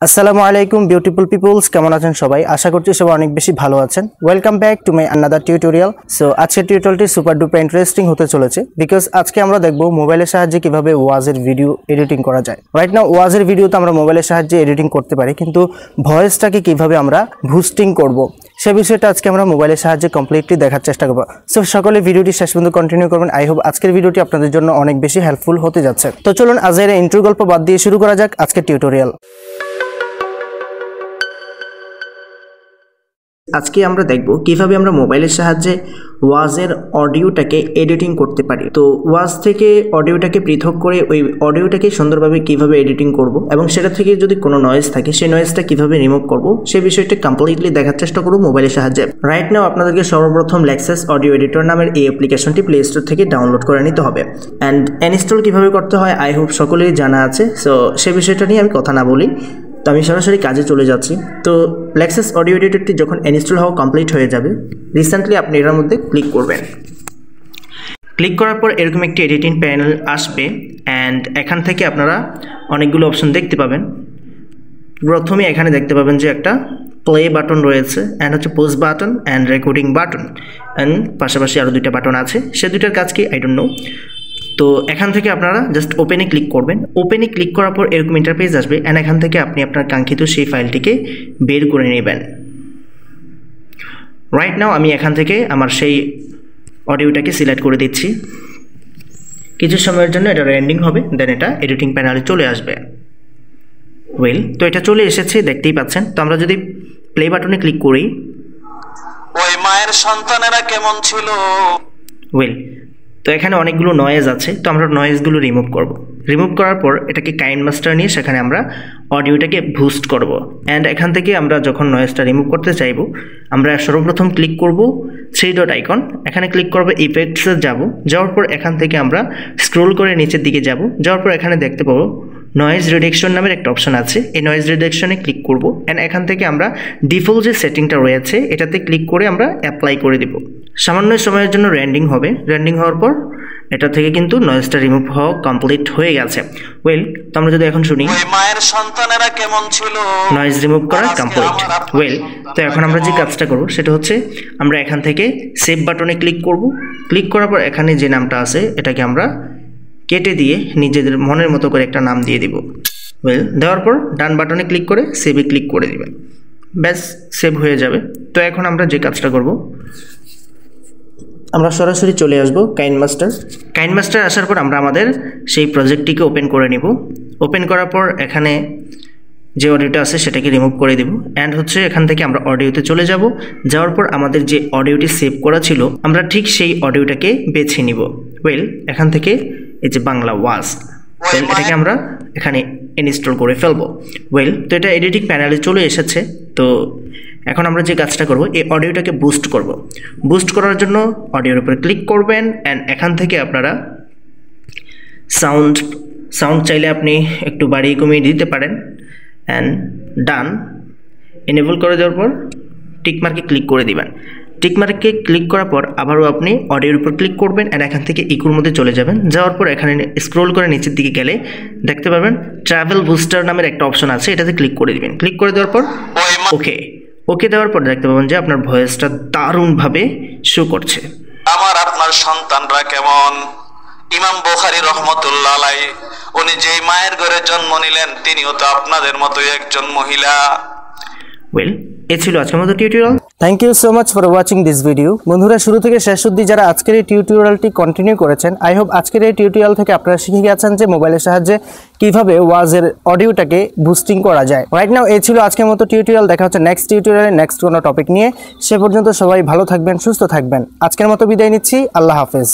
assalamu alaikum beautiful peoples কেমন আছেন সবাই আশা করছি সবাই অনেক বেশি ভালো আছেন welcome back to my another tutorial so আজকের টিউটোরিয়ালটি সুপার ডুপার ইন্টারেস্টিং হতে চলেছে বিকজ আজকে আমরা দেখব মোবাইলের সাহায্যে কিভাবে ওয়াজের ভিডিও এডিটিং করা যায় রাইট নাও ওয়াজের ভিডিও তো আমরা মোবাইলের সাহায্যে এডিটিং করতে পারি কিন্তু ভয়েসটাকে কিভাবে আমরা বুস্টিং করব সেই বিষয়টা আজকে আমরা মোবাইলের সাহায্যে কমপ্লিটলি দেখার চেষ্টা করব সো সকলে ভিডিওটি শেষ পর্যন্ত কন্টিনিউ করবেন আই হোপ আজকের ভিডিওটি আপনাদের জন্য অনেক বেশি হেল্পফুল হতে যাচ্ছে তো চলুন আজকের ইন্ট্রো গল্প বাদ দিয়ে শুরু করা যাক আজকের টিউটোরিয়াল আজকে আমরা দেখব কিভাবে আমরা মোবাইলের সাহায্যে ওয়াজের অডিওটাকে এডিটিং করতে পারি তো ওয়াজ থেকে অডিওটাকে পৃথক করে ওই অডিওটাকে সুন্দরভাবে কিভাবে এডিটিং করব এবং সেটা থেকে যদি কোনো নয়েজ থাকে সেই নয়েজটা কিভাবে রিমুভ করব সেই বিষয়টা কমপ্লিটলি দেখার চেষ্টা করব মোবাইলের সাহায্যে রাইট নাও আপনাদেরকে সর্বপ্রথম লেক্সাস অডিও এডিটর নামের এই অ্যাপ্লিকেশনটি প্লে স্টোর থেকে ডাউনলোড করে নিতে হবে অ্যান্ড ইনস্টল কিভাবে করতে হয় আই হোপ সকলেই জানা আছে সো সেই বিষয়টা নিয়ে আমি কথা না বলি তো আমি সরাসরি কাজে চলে যাচ্ছি তো লেক্সাস অডিও এডিটরটি যখন ইনস্টল হওয়া কমপ্লিট হয়ে যাবে রিসেন্টলি আপনি এর মধ্যে ক্লিক করবেন ক্লিক করার পর এরকম একটি এডিটিং প্যানেল আসবে অ্যান্ড এখান থেকে আপনারা অনেকগুলো অপশন দেখতে পাবেন প্রথমে এখানে দেখতে পাবেন যে একটা প্লে বাটন রয়েছে অ্যান্ড হচ্ছে post button and recording button and পাশাপাশি আরও দুইটা বাটন আছে সে দুইটার কাজ কি আই ডোন্ট নো তো এখান থেকে আপনারা জাস্ট ওপেনে ক্লিক করবেন ওপেনে ক্লিক করার পর এরকম ইন্টারফেস আসবে অ্যান্ড এখান থেকে আপনি আপনার কাঙ্ক্ষিত সেই ফাইলটিকে বের করে নেবেন রাইট নাও আমি এখান থেকে আমার সেই অডিওটাকে সিলেক্ট করে দিচ্ছি কিছু সময়ের জন্য এটা রেন্ডিং হবে দেন এটা এডিটিং প্যানেলে চলে আসবে ওয়েল তো এটা চলে এসেছে দেখতেই পাচ্ছেন তো আমরা যদি প্লে বাটনে ক্লিক করি ওই মায়ের সন্তানেরা কেমন ছিল ওয়েল তো এখানে অনেকগুলো নয়েজ আছে তো আমরা নয়েজগুলো রিমুভ করব রিমুভ করার পর এটাকে কাইনমাস্টার নিয়ে সেখানে আমরা অডিওটাকে বুস্ট করব অ্যান্ড এখান থেকে আমরা যখন নয়েজটা রিমুভ করতে চাইব আমরা সর্বপ্রথম ক্লিক করব থ্রি ডট আইকন এখানে ক্লিক করব ইফেক্টসে যাব যাওয়ার পর এখান থেকে আমরা স্ক্রোল করে নিচের দিকে যাব যাওয়ার পর এখানে দেখতে পাবো নয়েজ রিডাকশন নামের একটা অপশন আছে এই নয়েজ রিডাকশনে ক্লিক করব অ্যান্ড এখান থেকে আমরা ডিফল্ট যে সেটিংটা রয়েছে এটাতে ক্লিক করে আমরা অ্যাপ্লাই করে দেব সামান্য সময়ের জন্য রেন্ডিং হবে রেন্ডিং হওয়ার পর এটা থেকে কিন্তু নয়েজটা রিমুভ হওয়া কমপ্লিট হয়ে গেছে ওয়েল তো আমরা যদি এখন শুনি ওই মায়ের সন্তানেরা কেমন ছিল নয়েজ রিমুভ করা কমপ্লিট ওয়েল তো এখন আমরা যে কাজটা করব সেটা হচ্ছে আমরা এখান থেকে সেভ বাটনে ক্লিক করব ক্লিক করার পর এখানে যে নামটা আছে এটাকে আমরা কেটে দিয়ে নিজেদের মনের মতো করে একটা নাম দিয়ে দিব ওয়েল দেওয়ার পর ডান বাটনে ক্লিক করে সেভে ক্লিক করে দিবেন ব্যাস সেভ হয়ে যাবে তো এখন আমরা যে কাজটা করব আমরা সরাসরি চলে আসব কাইনমাস্টার আসার পর আমরা আমাদের সেই প্রজেক্টটিকে ওপেন করে নিব ওপেন করার পর এখানে যে অডিওটা আছে সেটাকে রিমুভ করে দেব অ্যান্ড হচ্ছে এখান থেকে আমরা অডিওতে চলে যাব যাওয়ার পর আমাদের যে অডিওটি সেভ করা ছিল আমরা ঠিক সেই অডিওটাকে বেছে নিব ওয়েল এখান থেকে এই যে বাংলা ওয়াজ ওয়েল এটাকে আমরা এখানে ইনস্টল করে ফেলবো ওয়েল তো এটা এডিটিং প্যানেলে চলে এসেছে তো এখন আমরা যে কাজটা করব এই অডিওটাকে বুস্ট করার জন্য অডিওর উপরে ক্লিক করবেন অ্যান্ড এখান থেকে আপনারা সাউন্ড চাইলে আপনি একটু বাড়িয়ে কমিয়ে দিতে পারেন অ্যান্ড ডান এনেবল করে দেওয়ার পর টিকমার্কে ক্লিক করে দিবেন টিকমার্কে ক্লিক করার পর আবারও আপনি অডিওর উপর ক্লিক করবেন অ্যান্ড এখান থেকে ইকুর মধ্যে চলে যাবেন যাওয়ার পর এখানে স্ক্রোল করে নিচের দিকে গেলে দেখতে পাবেন ট্রাভেল বুস্টার নামের একটা অপশন আছে এটাতে ক্লিক করে দিবেন ক্লিক করে দেওয়ার পর ওকে দেওয়ার পর দেখতে পাবেন যে আপনার ভয়েসটা দারুণভাবে শো করছে আমার আপনার সন্তানরা কেমন ইমাম বুখারী রাহমাতুল্লাহ আলাইহি উনি যেই মায়ের ঘরে জন্ম নিলেন তিনিও তো আপনাদের মতোই একজন মহিলা ওয়েল এই ছিল আজকের মতো tutorial thank you so much for watching this video বন্ধুরা শুরু থেকে শেষ অবধি যারা আজকের এই টিউটোরিয়ালটি কন্টিনিউ করেছেন আই হোপ আজকের এই টিউটোরিয়াল থেকে আপনারা শিখে গেছেন যে মোবাইলের সাহায্যে কিভাবে ওয়াজের অডিওটাকে বুস্টিং করা যায় রাইট নাও এই ছিল আজকের মতো টিউটোরিয়াল দেখা হচ্ছে নেক্সট টিউটোরিয়ালে নেক্সট কোনো টপিক নিয়ে সে পর্যন্ত সবাই ভালো থাকবেন সুস্থ থাকবেন আজকের মতো বিদায় নিচ্ছি আল্লাহ হাফেজ